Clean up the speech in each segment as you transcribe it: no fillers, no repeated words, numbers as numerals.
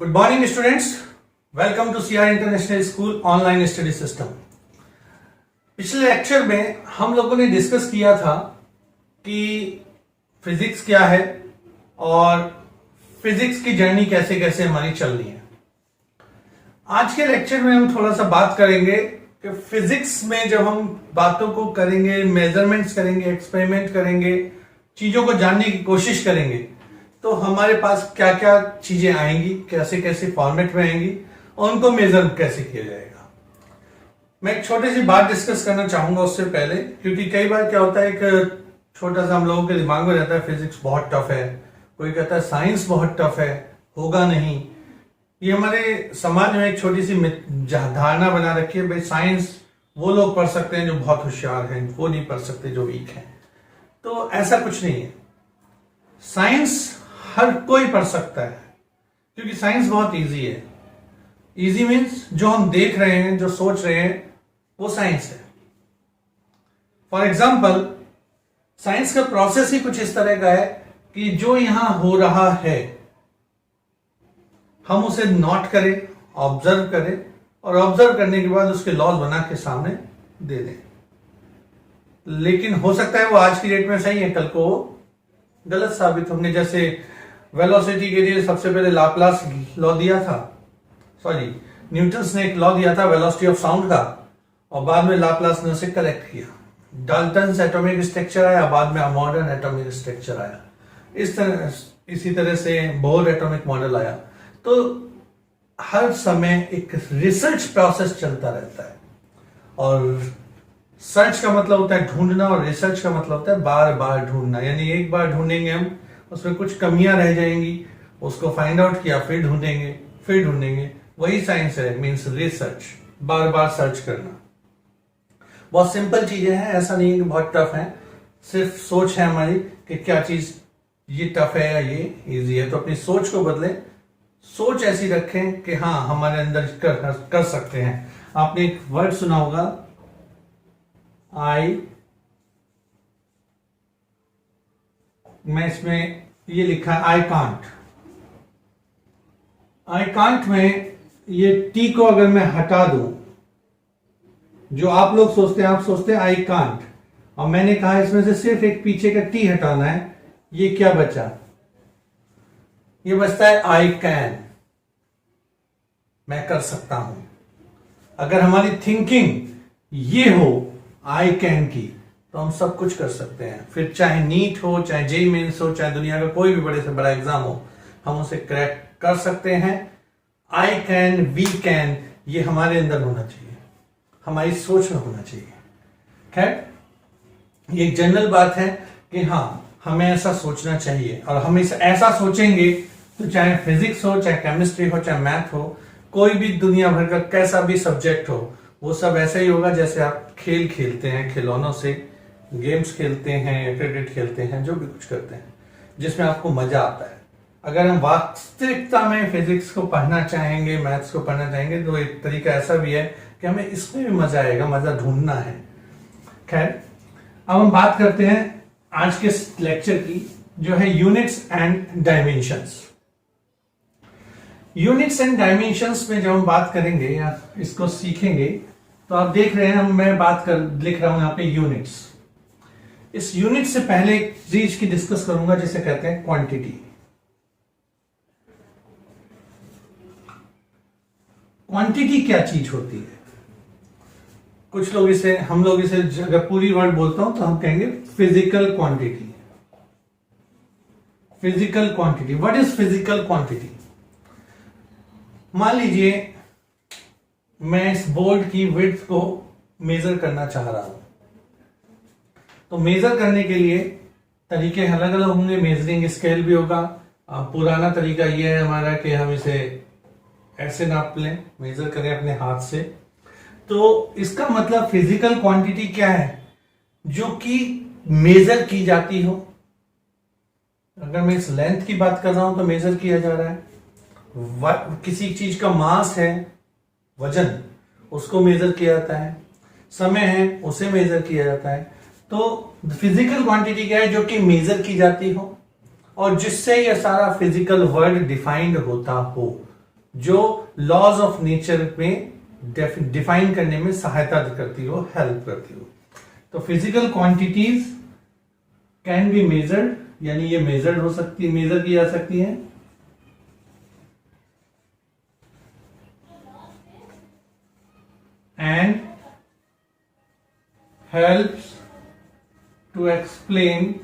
Good morning students, welcome to CR international school online study system. पिछले lecture में हम लोगों ने डिस्कस किया था कि फिजिक्स क्या है और फिजिक्स की जर्नी कैसे कैसे हमारी चलनी है। आज के लेक्चर में हम थोड़ा सा बात करेंगे कि फिजिक्स में जब हम बातों को करेंगे, मेजरमेंट्स करेंगे, एक्सपेरिमेंट करेंगे, चीजों को जानने की कोशिश करेंगे तो हमारे पास क्या क्या चीजें आएंगी, कैसे कैसे फॉर्मेट में आएंगी और उनको मेजर कैसे किया जाएगा। मैं एक छोटी सी बात डिस्कस करना चाहूंगा उससे पहले, क्योंकि कई बार क्या होता है एक छोटा सा हम लोगों के दिमाग में रहता है फिजिक्स बहुत टफ है, कोई कहता है साइंस बहुत टफ है, होगा नहीं। ये हमारे समाज में एक छोटी सी धारणा बना रखी है, भाई साइंस वो लोग पढ़ सकते हैं जो बहुत होशियार हैं, वो नहीं पढ़ सकते जो वीक हैं। तो ऐसा कुछ नहीं है, साइंस हर कोई पढ़ सकता है क्योंकि साइंस बहुत इजी है। इजी मीन्स जो हम देख रहे हैं, जो सोच रहे हैं, वो साइंस है। फॉर एग्जाम्पल साइंस का प्रोसेस ही कुछ इस तरह का है कि जो यहां हो रहा है हम उसे नोट करें, ऑब्जर्व करें और ऑब्जर्व करने के बाद उसके लॉज बना के सामने दे दें। लेकिन हो सकता है वो आज की डेट में सही है, कल को गलत साबित होंगे। जैसे वेलोसिटी के लिए सबसे पहले लाप्लास लॉ दिया था, न्यूटन्स ने एक लॉ दिया था वेलोसिटी ऑफ साउंड का, और बाद में लाप्लास ने उसे करेक्ट किया। डाल्टन्स एटॉमिक स्ट्रक्चर आया, बाद में मॉडर्न एटॉमिक स्ट्रक्चर आया। इसी तरह से बोर एटॉमिक मॉडल आया। तो हर समय एक रिसर्च प्रोसेस चलता रहता है, और सर्च का मतलब होता है ढूंढना और रिसर्च का मतलब होता है बार बार ढूंढना। यानी एक बार ढूंढेंगे हम, उसमें कुछ कमियां रह जाएंगी, उसको फाइंड आउट किया, फिर ढूंढेंगे, वही साइंस है, मींस रिसर्च, बार बार सर्च करना। बहुत सिंपल चीजें हैं, ऐसा नहीं है कि बहुत टफ है, सिर्फ सोच है हमारी कि क्या चीज ये टफ है या ये इजी है। तो अपनी सोच को बदलें, सोच ऐसी रखें कि हाँ हमारे अंदर कर सकते हैं। आपने एक वर्ड सुना होगा, मैं इसमें ये लिखा है आई कांट में ये टी को अगर मैं हटा दूं, जो आप लोग सोचते हैं, आप सोचते हैं आई कांट, और मैंने कहा इसमें से सिर्फ एक पीछे का टी हटाना है, ये क्या बचा? ये बचता है आई कैन, मैं कर सकता हूं। अगर हमारी थिंकिंग ये हो आई कैन की, तो हम सब कुछ कर सकते हैं। फिर चाहे नीट हो, चाहे जेईई मेंस हो, चाहे दुनिया का कोई भी बड़े से बड़ा एग्जाम हो, हम उसे क्रैक कर सकते हैं। आई कैन, वी कैन, ये हमारे अंदर होना चाहिए, हमारी सोच में होना चाहिए। खैर ये एक जनरल बात है कि हाँ हमें ऐसा सोचना चाहिए, और हम ऐसा सोचेंगे तो चाहे फिजिक्स हो, चाहे केमिस्ट्री हो, चाहे मैथ हो, कोई भी दुनिया भर का कैसा भी सब्जेक्ट हो, वो सब ऐसा ही होगा जैसे आप खेल खेलते हैं, खिलौनों से गेम्स खेलते हैं, क्रिकेट खेलते हैं, जो भी कुछ करते हैं जिसमें आपको मजा आता है। अगर हम वास्तविकता में फिजिक्स को पढ़ना चाहेंगे, मैथ्स को पढ़ना चाहेंगे, तो एक तरीका ऐसा भी है कि हमें इसमें भी मजा आएगा, मजा ढूंढना है। खैर अब हम बात करते हैं आज के लेक्चर की, जो है units and dimensions. Units and dimensions में जब हम बात करेंगे या इसको सीखेंगे, तो आप देख रहे हैं मैं लिख रहा हूं यहां पे यूनिट्स। इस यूनिट से पहले एक चीज की डिस्कस करूंगा जिसे कहते हैं क्वांटिटी। क्वांटिटी क्या चीज होती है? कुछ लोग हम लोग इसे अगर पूरी वर्ड बोलता हूं तो हम कहेंगे physical quantity. Physical quantity, what is physical quantity? मान लीजिए मैं इस बोर्ड की विड्थ को मेजर करना चाह रहा हूं, तो मेजर करने के लिए तरीके अलग अलग होंगे, मेजरिंग स्केल भी होगा। पुराना तरीका यह है हमारा कि हम इसे ऐसे नाप लें, मेजर करें अपने हाथ से। तो इसका मतलब फिजिकल क्वांटिटी क्या है? जो कि मेजर की जाती हो। अगर मैं इस लेंथ की बात कर रहा हूं तो मेजर किया जा रहा है। किसी चीज का मास है, वजन, उसको मेजर किया जाता है। समय है, उसे मेजर किया जाता है। तो फिजिकल क्वांटिटी क्या है? जो कि मेजर की जाती हो और जिससे यह सारा फिजिकल वर्ल्ड डिफाइंड होता हो, जो लॉज ऑफ नेचर में डिफाइन करने में सहायता करती हो, हेल्प करती हो। तो physical quantities can be measured, यानी ये मेजर की जा सकती है, and helps to explain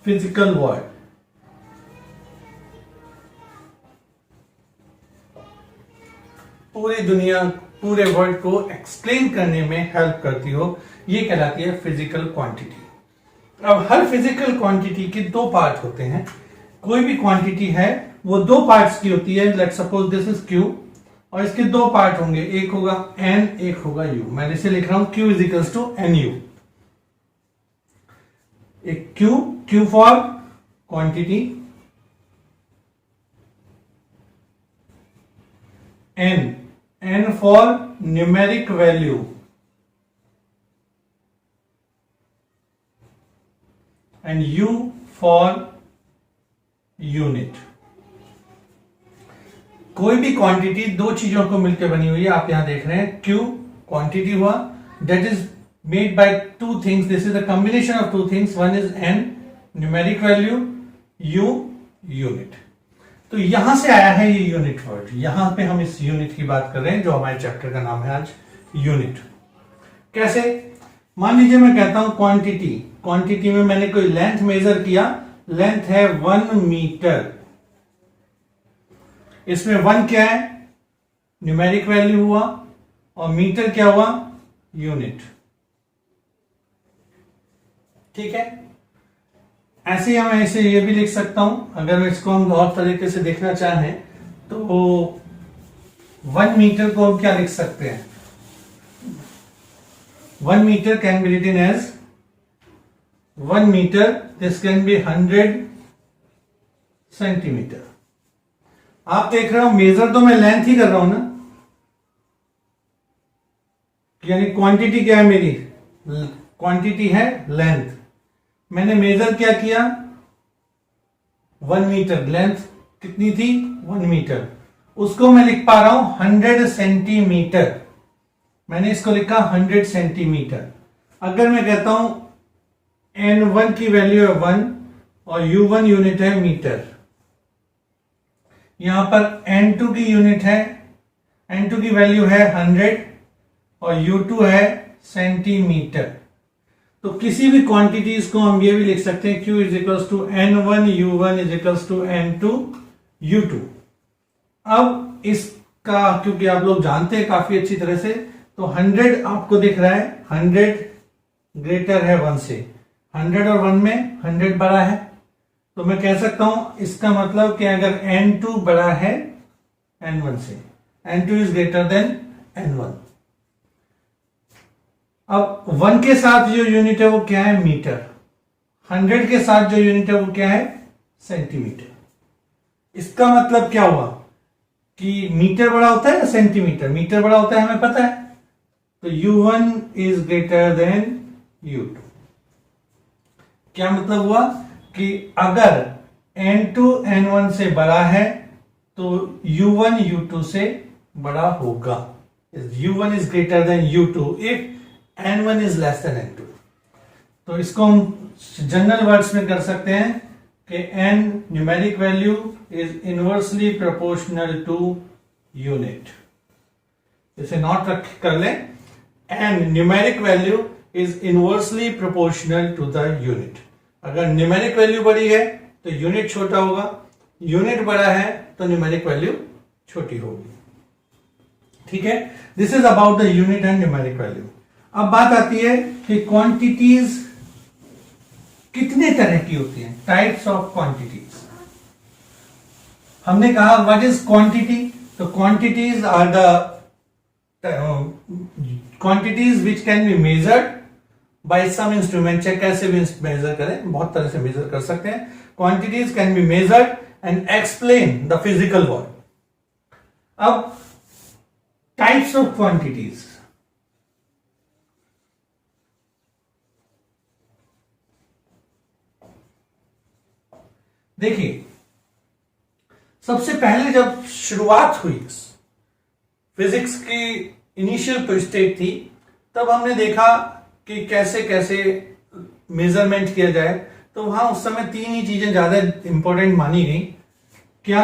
physical world. पूरी दुनिया, पूरे वर्ल्ड को एक्सप्लेन करने में हेल्प करती हो, ये कहलाती है फिजिकल क्वांटिटी। अब हर फिजिकल क्वांटिटी के दो पार्ट होते हैं। कोई भी क्वांटिटी है वो दो पार्ट्स की होती है। Let's suppose this is Q, और इसके दो पार्ट होंगे, एक होगा एन, एक होगा यू। मैंने इसे लिख रहा हूं Q is equals to N U. एक Q for quantity, N for numeric value, and U for unit. कोई भी क्वांटिटी दो चीजों को मिलकर बनी हुई है। आप यहां देख रहे हैं क्यू क्वांटिटी हुआ, that is made by two things, this is a combination of two things, one is an numeric value, you unit. तो यहां से आया है ये यूनिट वर्ड। यहां पे हम इस यूनिट की बात कर रहे हैं जो हमारे चैप्टर का नाम है आज, यूनिट। कैसे? मान लीजिए मैं कहता हूं क्वांटिटी में मैंने कोई लेंथ मेजर किया, लेंथ है 1 मीटर। इसमें 1 क्या है? न्यूमेरिक वैल्यू हुआ, और मीटर क्या हुआ? यूनिट। ठीक है। ऐसे ही हम ऐसे ये भी लिख सकता हूं, अगर इसको हम और तरीके से देखना चाहें तो 1 मीटर को हम क्या लिख सकते हैं? 1 metre can be written as 1 metre, this can be 100 centimetre. आप देख रहे हो मेजर तो मैं लेंथ ही कर रहा हूं ना, यानी क्वांटिटी क्या है मेरी? क्वांटिटी है लेंथ। मैंने मेजर क्या किया? 1 मीटर। लेंथ कितनी थी? 1 मीटर। उसको मैं लिख पा रहा हूं 100 सेंटीमीटर। मैंने इसको लिखा 100 सेंटीमीटर। अगर मैं कहता हूं n1 की वैल्यू है 1 और u1 यूनिट है मीटर, यहां पर n2 की यूनिट है, n2 की वैल्यू है 100 और u2 है सेंटीमीटर। तो किसी भी क्वांटिटीज को हम ये भी लिख सकते हैं q is equals to n1 u1 is equals to n2 u2। अब इसका क्योंकि आप लोग जानते हैं काफी अच्छी तरह से, तो 100 आपको दिख रहा है, 100 ग्रेटर है 1 से, 100 और 1 में 100 बड़ा है। तो मैं कह सकता हूं इसका मतलब कि अगर n2 बड़ा है n1 से, n2 is greater than n1। अब 1 के साथ जो यूनिट है वो क्या है? मीटर। 100 के साथ जो यूनिट है वो क्या है? सेंटीमीटर। इसका मतलब क्या हुआ कि मीटर बड़ा होता है या सेंटीमीटर? मीटर बड़ा होता है, हमें पता है। तो u1 is greater than u2। क्या मतलब हुआ कि अगर n2 n1 से बड़ा है तो u1 u2 से बड़ा होगा। u1 is greater than u2 if n1 is less than n2। तो इसको हम जनरल वर्ड्स में कर सकते हैं कि n numeric value is inversely proportional to unit. इसे नोट रख कर लें, n numeric value is inversely proportional to the unit. अगर न्यूमेरिक वैल्यू बड़ी है तो यूनिट छोटा होगा, यूनिट बड़ा है तो न्यूमेरिक वैल्यू छोटी होगी। ठीक है, this is about the unit and numeric value. अब बात आती है कि क्वांटिटीज कितने तरह की होती हैं, टाइप्स ऑफ क्वांटिटीज। हमने कहा व्हाट इज क्वांटिटी? तो quantities are the quantities which can be measured by some instrument. चाहे कैसे भी मेजर करें, बहुत तरह से मेजर कर सकते हैं। Quantities can be measured and explain the physical world. अब टाइप्स ऑफ क्वांटिटीज, देखिए सबसे पहले जब शुरुआत हुई फिजिक्स की इनिशियल स्टेज थी, तब हमने देखा कि कैसे कैसे मेजरमेंट किया जाए। तो वहां उस समय तीन ही चीजें ज्यादा इंपॉर्टेंट मानी गई। क्या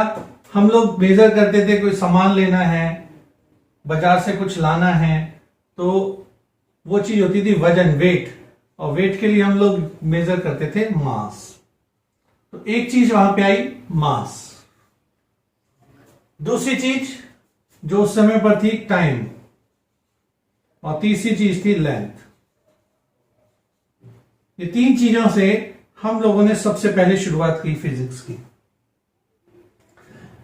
हम लोग मेजर करते थे, कोई सामान लेना है, बाजार से कुछ लाना है, तो वो चीज होती थी वजन, वेट, और वेट के लिए हम लोग मेजर करते थे मास। तो एक चीज वहां पे आई मास। दूसरी चीज जो उस समय पर थी टाइम, और तीसरी चीज थी लेंथ। ये तीन चीजों से हम लोगों ने सबसे पहले शुरुआत की फिजिक्स की।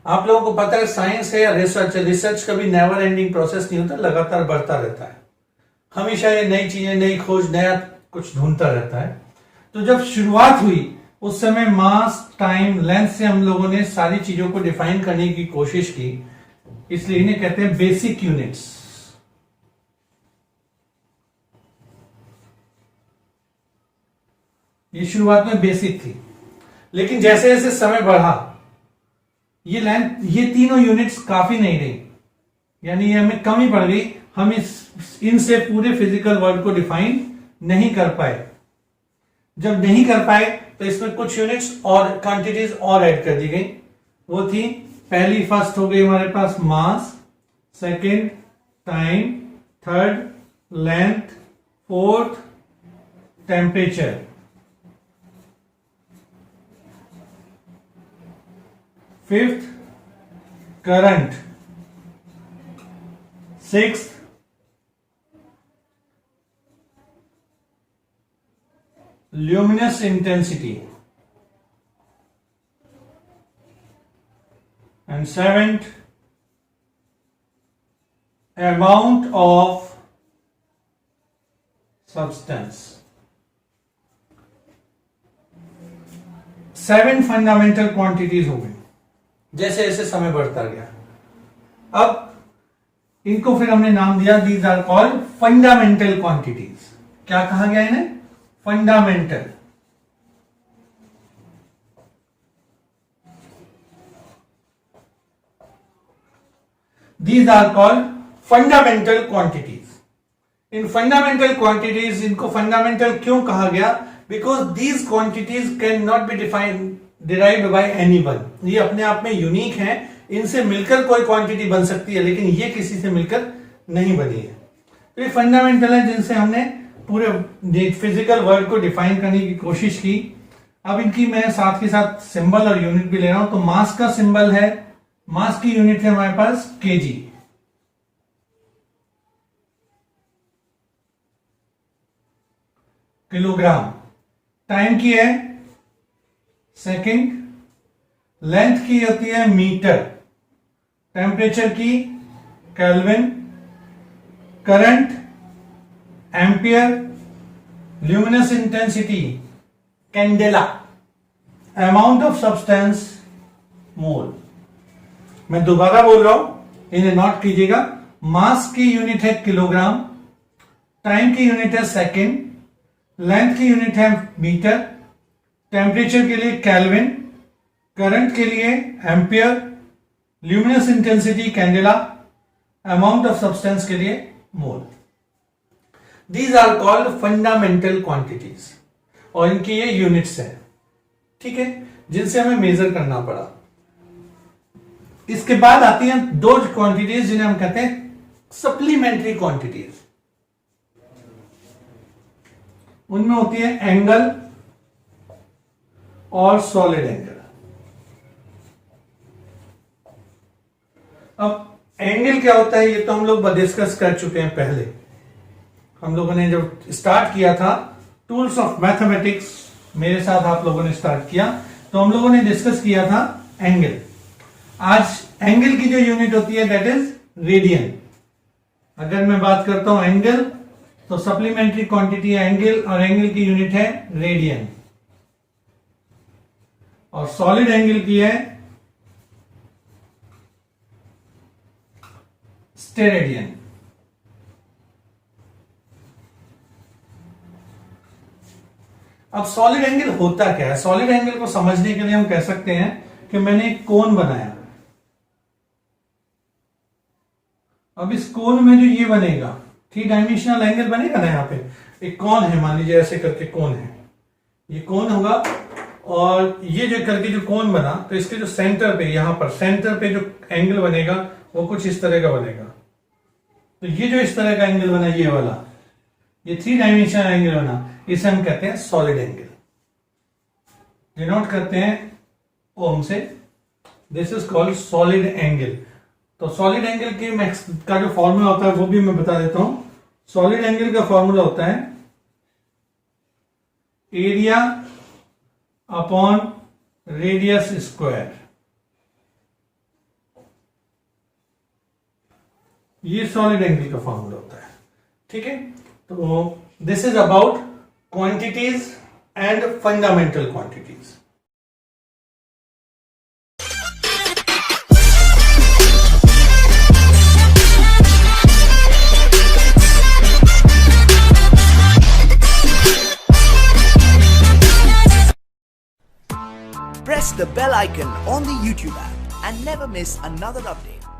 आप लोगों को पता है साइंस है या रिसर्च है, रिसर्च कभी नेवर एंडिंग प्रोसेस नहीं होता, लगातार बढ़ता रहता है। हमेशा ये नई चीजें, नई खोज, नया कुछ ढूंढता रहता है। तो जब शुरुआत हुई उस समय मास, टाइम, लेंथ से हम लोगों ने सारी चीजों को डिफाइन करने की कोशिश की, इसलिए इन्हें कहते हैं बेसिक यूनिट्स। ये शुरुआत में बेसिक थी, लेकिन जैसे जैसे समय बढ़ा ये लेंथ, ये तीनों यूनिट्स काफी नहीं रही, यानी ये हमें कम ही पड़ गई। हम इनसे पूरे फिजिकल वर्ल्ड को डिफाइन नहीं कर पाए। जब नहीं कर पाए तो इसमें कुछ यूनिट्स और क्वांटिटीज और ऐड कर दी गई। वो थी पहली, फर्स्ट हो गई हमारे पास mass, second time, third length, fourth temperature, fifth current, sixth luminous intensity, and seventh amount of substance। 7 fundamental quantities हो गई जैसे जैसे समय बढ़ता गया। अब इनको फिर हमने नाम दिया, these are called fundamental quantities. क्या कहा गया इन्हें? Fundamental. These are called fundamental quantities. In fundamental quantities, इनको fundamental क्यों कहा गया? Because these quantities cannot be derived by anyone. ये अपने आप में यूनिक हैं, इनसे मिलकर कोई क्वांटिटी बन सकती है, लेकिन ये किसी से मिलकर नहीं बनी है। तो ये फंडामेंटल है जिनसे हमने पूरे फिजिकल वर्ल्ड को डिफाइन करने की कोशिश की। अब इनकी मैं साथ के साथ सिंबल और यूनिट भी ले रहा हूं। तो मास का सिंबल है, मास की यूनिट है हमारे पास केजी। किलोग्राम। टाइम की है सेकंड। लेंथ की होती है मीटर। टेम्परेचर की kelvin. Current ampere. Luminous intensity candela. Amount of substance mole. मैं दोबारा बोल रहा हूं, इन्हें नोट कीजिएगा। मास की यूनिट है किलोग्राम, टाइम की यूनिट है सेकंड, लेंथ की यूनिट है मीटर, टेम्परेचर के लिए केल्विन, करंट के लिए ampere, luminous intensity candela, amount of substance के लिए मोल। These are called fundamental quantities और इनकी ये यूनिट्स हैं, ठीक है, जिनसे हमें मेजर करना पड़ा। इसके बाद आती हैं दो क्वांटिटीज जिन्हें हम कहते हैं सप्लीमेंट्री क्वांटिटीज। उनमें होती है एंगल और सॉलिड एंगल। अब एंगल क्या होता है ये तो हम लोग डिस्कस कर चुके हैं पहले। हम लोगों ने जब स्टार्ट किया था टूल्स ऑफ मैथमेटिक्स, मेरे साथ आप लोगों ने स्टार्ट किया, तो हम लोगों ने डिस्कस किया था एंगल। आज एंगल की जो यूनिट होती है दैट इज रेडियन। अगर मैं बात करता हूं एंगल, तो सप्लीमेंट्री क्वांटिटी है एंगल और एंगल की यूनिट है रेडियन। और सॉलिड एंगल की है स्टेरेडियन। अब सॉलिड एंगल होता क्या है? सॉलिड एंगल को समझने के लिए हम कह सकते हैं कि मैंने एक कोन बनाया, अब इस कोन में जो ये बनेगा 3 डायमेंशनल एंगल बनेगा ना, यहाँ पे एक कोन है, मान लीजिए ऐसे करके कोन है, ये कोन होगा और ये जो करके जो कोन बना तो इसके जो सेंटर पे, यहाँ पर सेंटर पे जो एंगल बनेगा वो कुछ इस तरह का बनेगा। तो ये जो इस तरह का एंगल बना, ये वाला, ये 3 डायमेंशनल एंगल बना, इसे हम कहते हैं सॉलिड एंगल, डिनोट करते हैं ओम से। This is called solid angle. तो सॉलिड एंगल के मैक्स का जो फॉर्मूला होता है वो भी मैं बता देता हूं। सॉलिड एंगल का फॉर्मूला होता है एरिया अपॉन रेडियस स्क्वायर। ये सॉलिड एंगल का फॉर्मूला होता है, ठीक है। तो this is about quantities and fundamental quantities. Press the bell icon on the YouTube app and never miss another update.